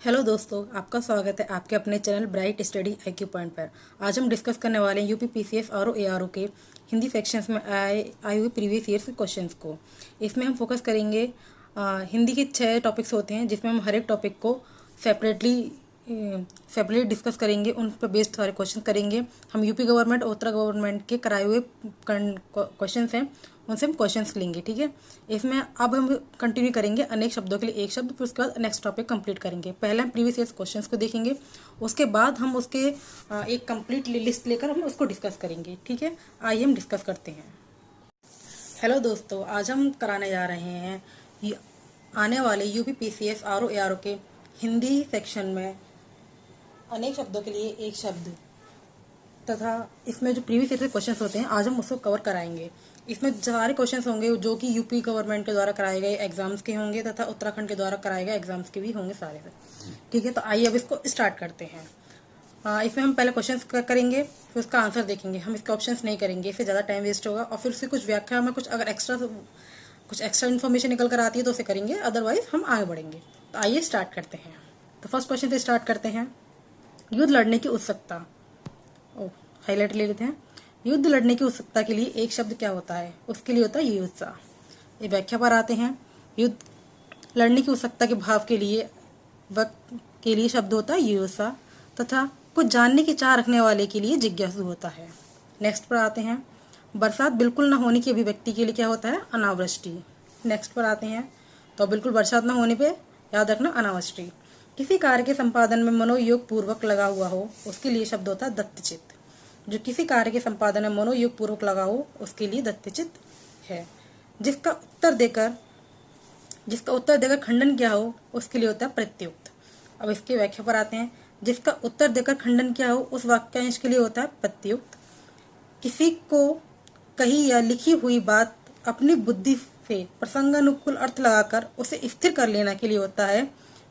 Hello दोस्तों, आपका स्वागत है आपके अपने channel bright study IQ point पर। आज हम डिस्कस करने वाले हैं यूपी PCS और ARO के हिंदी सेक्शंस में आए हुए प्रीवियस ईयर के क्वेश्चंस को। इसमें हम फोकस करेंगे हिंदी के 6 टॉपिक्स होते हैं, जिसमें हम हर एक टॉपिक को सेपरेटली डिस्कस करेंगे, उन पर बेस्ड सारे क्वेश्चन करेंगे। हम यूपी गवर्नमेंट और उत्तर गवर्नमेंट के कराए हुए क्वेश्चंस हैं, उनसे हम क्वेश्चंस लेंगे। ठीक है, इसमें अब हम कंटिन्यू करेंगे अनेक शब्दों के लिए एक शब्द, फिर उसके बाद नेक्स्ट टॉपिक कंप्लीट करेंगे। पहले हम प्रीवियस ईयर क्वेश्चंस को देखेंगे, उसके बाद हम उसके एक कंप्लीट लिस्ट लेकर हम उसको डिस्कस करेंगे। ठीक है, आइए हम डिस्कस करते हैं। हेलो दोस्तों, आज हम कराने जा रहे हैं आने वाले यूपी PCS RO ARO के हिंदी सेक्शन में अनेक शब्दों के लिए एक शब्द तथा इसमें जो प्रीवियस ईयर के क्वेश्चंस होते हैं आज हम उसको कवर कराएंगे। इसमें सारे क्वेश्चंस होंगे जो कि यूपी गवर्नमेंट के द्वारा कराए गए एग्जाम्स के होंगे तथा उत्तराखंड के द्वारा कराए गए एग्जाम्स के भी होंगे सारे। ठीक है, तो आइए अब इसको स्टार्ट करते हैं। इसमें हम पहले क्वेश्चंस करेंगे, फिर उसका आंसर देखेंगे। हम इसके ऑप्शंस नहीं करेंगे, इससे ज़्यादा टाइम वेस्ट होगा, और फिर उससे कुछ व्याख्या में कुछ अगर कुछ एक्स्ट्रा इन्फॉर्मेशन निकल कर आती है तो उसे करेंगे, अदरवाइज हम आगे बढ़ेंगे। तो आइए स्टार्ट करते हैं। तो फर्स्ट क्वेश्चन से स्टार्ट करते हैं। युद्ध लड़ने की उत्सुकता, हाईलाइट ले लेते हैं। युद्ध लड़ने की उत्सुकता के लिए एक शब्द क्या होता है? उसके लिए होता है युयुत्सा। ये व्याख्या पर आते हैं। युद्ध लड़ने की उत्सुकता के भाव के लिए शब्द होता है युयुत्सा, तथा कुछ जानने की चाह रखने वाले के लिए जिज्ञासु होता है। नेक्स्ट पर आते हैं। बरसात बिल्कुल न होने की अभिव्यक्ति के लिए क्या होता है? अनावृष्टि। नेक्स्ट पर आते हैं। तो बिल्कुल बरसात न होने पे याद रखना अनावृष्टि। किसी कार्य के संपादन में मनोयोग पूर्वक लगा हुआ हो, उसके लिए शब्द होता है दत्तचित्त। जो किसी कार्य के संपादन में मनोयोग पूर्वक लगा हो, उसके लिए दत्तचित्त है। जिसका उत्तर देकर खंडन किया हो, उसके लिए होता है प्रत्युक्त। अब इसकी व्याख्या पर आते हैं। जिसका उत्तर देकर खंडन किया हो, उस वाक्यांश के लिए होता है प्रत्युक्त। किसी को कही या लिखी हुई बात अपनी बुद्धि से प्रसंगानुकूल अर्थ लगाकर उसे स्थिर कर लेना के लिए होता है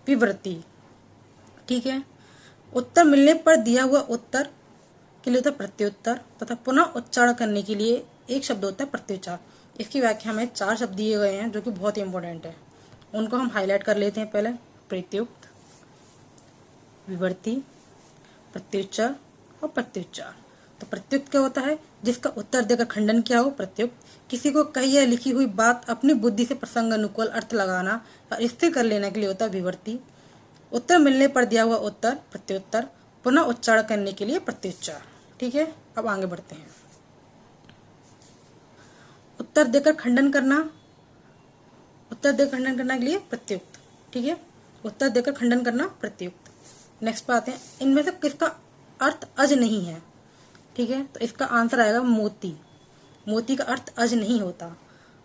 विवृत्ति। ठीक है, उत्तर मिलने पर दिया हुआ उत्तर के लिए होता है प्रत्युत्तर, तथा पुनः उच्चारण करने के लिए एक शब्द होता है प्रत्युच्चार। इसकी व्याख्या में 4 शब्द दिए गए हैं जो कि बहुत ही इंपॉर्टेंट है, उनको हम हाईलाइट कर लेते हैं। पहले प्रत्युक्त, विवर्ती, प्रत्युच्चार और प्रत्युच्चार। तो प्रत्युक्त क्या होता है? जिसका उत्तर देकर खंडन किया हो, प्रत्युक्त। किसी को कही या लिखी हुई बात अपनी बुद्धि से प्रसंग अनुकूल अर्थ लगाना और स्थिर कर लेने के लिए होता है विवर्ती। उत्तर मिलने पर दिया हुआ उत्तर प्रत्युत्तर, पुनः उच्चारण करने के लिए प्रत्युच्चार। ठीक है, अब आगे बढ़ते हैं। उत्तर देकर खंडन करना के लिए प्रत्युक्त। ठीक है, उत्तर देकर खंडन करना प्रत्युक्त। नेक्स्ट पर आते हैं। इनमें से किसका अर्थ अज नहीं है? ठीक है, तो इसका आंसर आएगा मोती। मोती का अर्थ अज नहीं होता।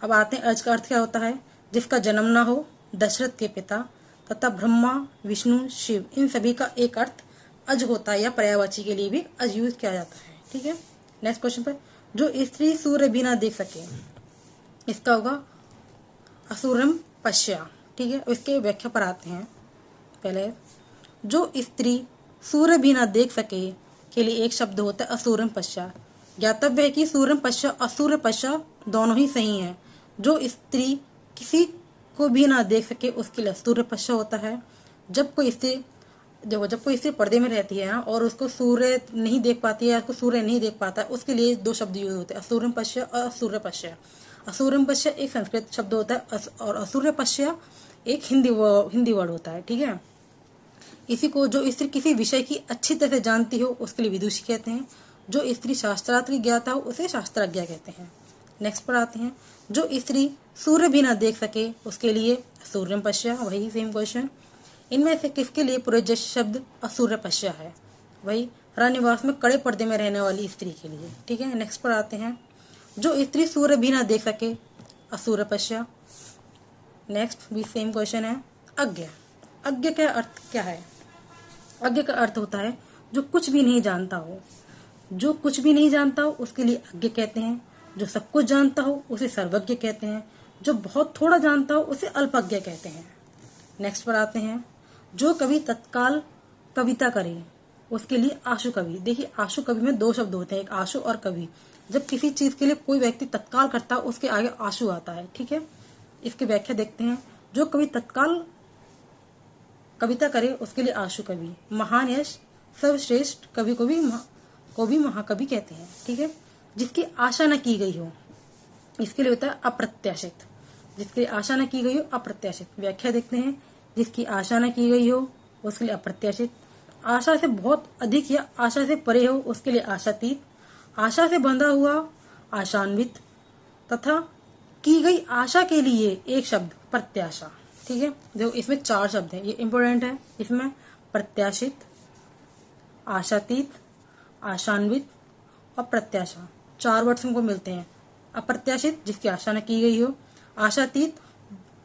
अब आते हैं, अज का अर्थ क्या होता है? जिसका जन्म ना हो, दशरथ के पिता तथा ब्रह्मा, विष्णु, शिव, इन सभी का एक अर्थ अज होता है, या पर्यायवाची के लिए भी अज यूज किया जाता है। ठीक है, नेक्स्ट क्वेश्चन पर। जो स्त्री सूर्य भी ना देख सके, इसका होगा असुरम पश्या। ठीक है, इसके व्याख्या पर आते हैं। पहले, जो स्त्री सूर्य भी ना देख सके के लिए एक शब्द होता है असुरम पश्या। ज्ञातव्य है कि सूर्य पश्या और सूर्य पश्या दोनों ही सही हैं। जो स्त्री किसी को भी ना देख सके, उसके लिए सूर्य पश्या होता है। जब कोई स्त्री पर्दे में रहती है और उसको सूर्य नहीं देख पाती है, उसको सूर्य नहीं देख पाता है, उसके लिए 2 शब्द यूज होते हैं, असूर्य पश्या और असूर्य पश्या। असूर्य पश्या एक संस्कृत शब्द होता है और असूर्य पश्या एक हिंदी वर्ड होता है। ठीक है, इसी को जो स्त्री किसी विषय की अच्छी तरह जानती हो, उसके लिए विदुषी कहते हैं। जो स्त्री शास्त्रार्थ की ज्ञाता हो, उसे शास्त्रज्ञ कहते हैं। नेक्स्ट पर आते हैं। जो स्त्री सूर्य भी ना देख सके, उसके लिए सूर्यम पश्या, वही सेम क्वेश्चन। इनमें से किसके लिए प्रयोज्य शब्द असूर्य पश्या है? वही रनिवास में कड़े पर्दे में रहने वाली स्त्री के लिए। ठीक है, नेक्स्ट पर आते हैं। जो स्त्री सूर्य भी ना देख सके, असूर्य पश्या। नेक्स्ट भी सेम क्वेश्चन है। अज्ञ, अज्ञ का अर्थ क्या है? अज्ञ का अर्थ होता है जो कुछ भी नहीं जानता हो। जो कुछ भी नहीं जानता हो उसके लिए अज्ञ कहते हैं। जो सब कुछ जानता हो उसे सर्वज्ञ कहते हैं। जो बहुत थोड़ा जानता हो उसे अल्पज्ञ कहते हैं। नेक्स्ट पर आते हैं। जो कवि तत्काल कविता करे, उसके लिए आशु कवि। देखिए, आशु कवि में 2 शब्द होते हैं, एक आशु और कवि। जब किसी चीज के लिए कोई व्यक्ति तत्काल करता है, उसके आगे आशु आता है। ठीक है, इसकी व्याख्या देखते हैं। जो कवि तत्काल कविता करे उसके लिए आशु कवि। महान यश सर्वश्रेष्ठ कवि को भी महाकवि कहते हैं। ठीक है, जिसकी आशा न की गई हो इसके लिए होता है अप्रत्याशित। जिसके लिए आशा न की गई हो अप्रत्याशित। व्याख्या देखते हैं। जिसकी आशा न की गई हो उसके लिए अप्रत्याशित। आशा से बहुत अधिक या आशा से परे हो उसके लिए आशातीत। आशा से बंधा हुआ आशान्वित। तथा की गई आशा के लिए एक शब्द प्रत्याशा। ठीक है, जो इसमें 4 शब्द हैं, ये इंपॉर्टेंट है। इसमें प्रत्याशित, आशातीत, आशान्वित और प्रत्याशा 4 वर्ड्स हमको मिलते हैं। अप्रत्याशित जिसकी आशा न की गई हो, आशातीत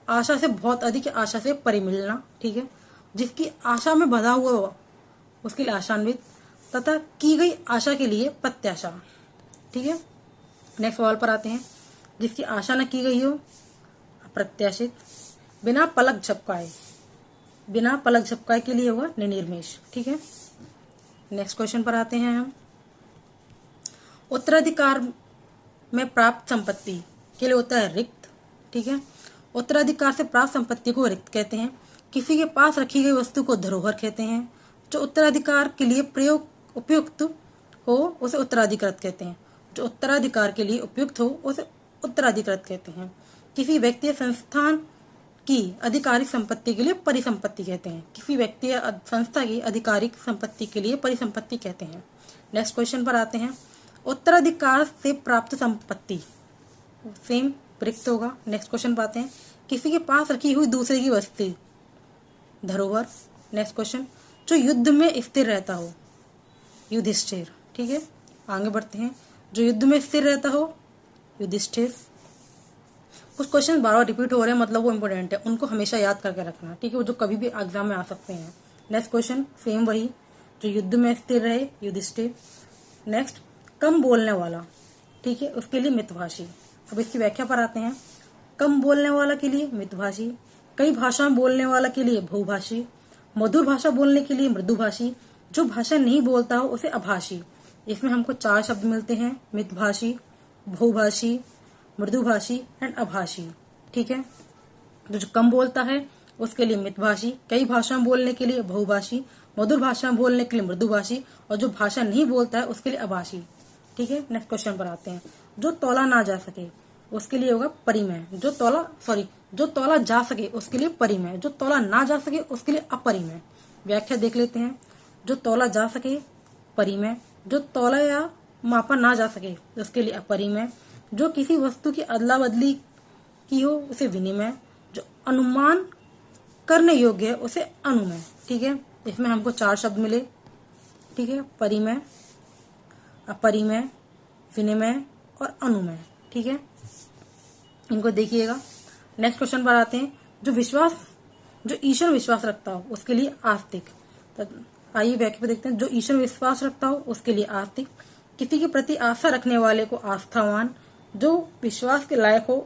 आशा से बहुत अधिक, आशा से परे मिलना। ठीक है, जिसकी आशा में बंधा हुआ हो उसके लिए आशान्वित, तथा की गई आशा के लिए प्रत्याशा। ठीक है, नेक्स्ट सवाल पर आते हैं। जिसकी आशा न की गई हो अप्रत्याशित। बिना पलक झपकाए, बिना पलक झपकाए के लिए होगा निर्निमेष। ठीक है, नेक्स्ट क्वेश्चन पर आते हैं हम। उत्तराधिकार में प्राप्त संपत्ति के लिए होता है रिक्त। ठीक है, उत्तराधिकार से प्राप्त संपत्ति को रिक्त कहते हैं। किसी के पास रखी गई वस्तु को धरोहर कहते हैं। जो उत्तराधिकार के लिए उपयुक्त हो उसे उत्तराधिकृत कहते हैं। जो उत्तराधिकार के लिए उपयुक्त हो उसे उत्तराधिकृत कहते हैं। किसी व्यक्ति या संस्थान की आधिकारिक संपत्ति के लिए परिसंपत्ति कहते हैं। किसी व्यक्ति या संस्था की आधिकारिक संपत्ति के लिए परिसंपत्ति कहते हैं। नेक्स्ट क्वेश्चन पर आते हैं। उत्तराधिकार से प्राप्त संपत्ति सेम रिक्त होगा। नेक्स्ट क्वेश्चन पर आते हैं। किसी के पास रखी हुई दूसरे की वस्तु धरोहर। Next question. जो युद्ध में स्थिर रहता हो युधिष्ठिर। ठीक है, आगे बढ़ते हैं। जो युद्ध में स्थिर रहता हो युधिष्ठिर। कुछ क्वेश्चन बार बार रिपीट हो रहे हैं, मतलब वो इंपॉर्टेंट है, उनको हमेशा याद करके रखना। ठीक है, वो जो कभी भी एग्जाम में आ सकते हैं। नेक्स्ट क्वेश्चन सेम वही, जो युद्ध में स्थिर रहे युधिष्ठिर। नेक्स्ट, कम बोलने वाला। ठीक है, उसके लिए मितभाषी। अब इसकी व्याख्या पर आते हैं। कम बोलने वाला के लिए मितभाषी। कई भाषाएं बोलने वाला के लिए बहुभाषी। मधुर भाषा बोलने के लिए मृदुभाषी। जो भाषा नहीं बोलता हो उसे अभाषी। इसमें हमको 4 शब्द मिलते हैं, मितभाषी, बहुभाषी, मृदुभाषी एंड अभाषी। ठीक है, जो कम बोलता है उसके लिए मितभाषी। कई भाषाएं बोलने के लिए बहुभाषी। मधुर भाषा बोलने के लिए मृदुभाषी। और जो भाषा नहीं बोलता है उसके लिए अभाषी। ठीक है, नेक्स्ट क्वेश्चन पर आते हैं। जो तौला ना जा सके उसके लिए होगा परिमेय। जो तौला जा सके उसके लिए परिमेय। जो तौला ना जा सके उसके लिए अपरिमेय। व्याख्या देख लेते हैं। जो तौला जा सके परिमेय। जो तौला या मापा ना जा सके उसके लिए अपरिमेय। जो किसी वस्तु की अदला बदली की हो उसे विनिमय। जो अनुमान करने योग्य है उसे अनुमेय। ठीक है, इसमें हमको 4 शब्द मिले। ठीक है, परिमेय, अपरिमेय, विनिमय और अनुमेय। ठीक है, इनको देखिएगा। नेक्स्ट क्वेश्चन पर आते हैं। जो ईश्वर विश्वास रखता हो उसके लिए आस्तिक। आइए व्याख्या पर देखते हैं। जो ईश्वर विश्वास रखता हो उसके लिए आस्तिक। किसी के प्रति आस्था रखने वाले को आस्थावान। जो विश्वास के लायक हो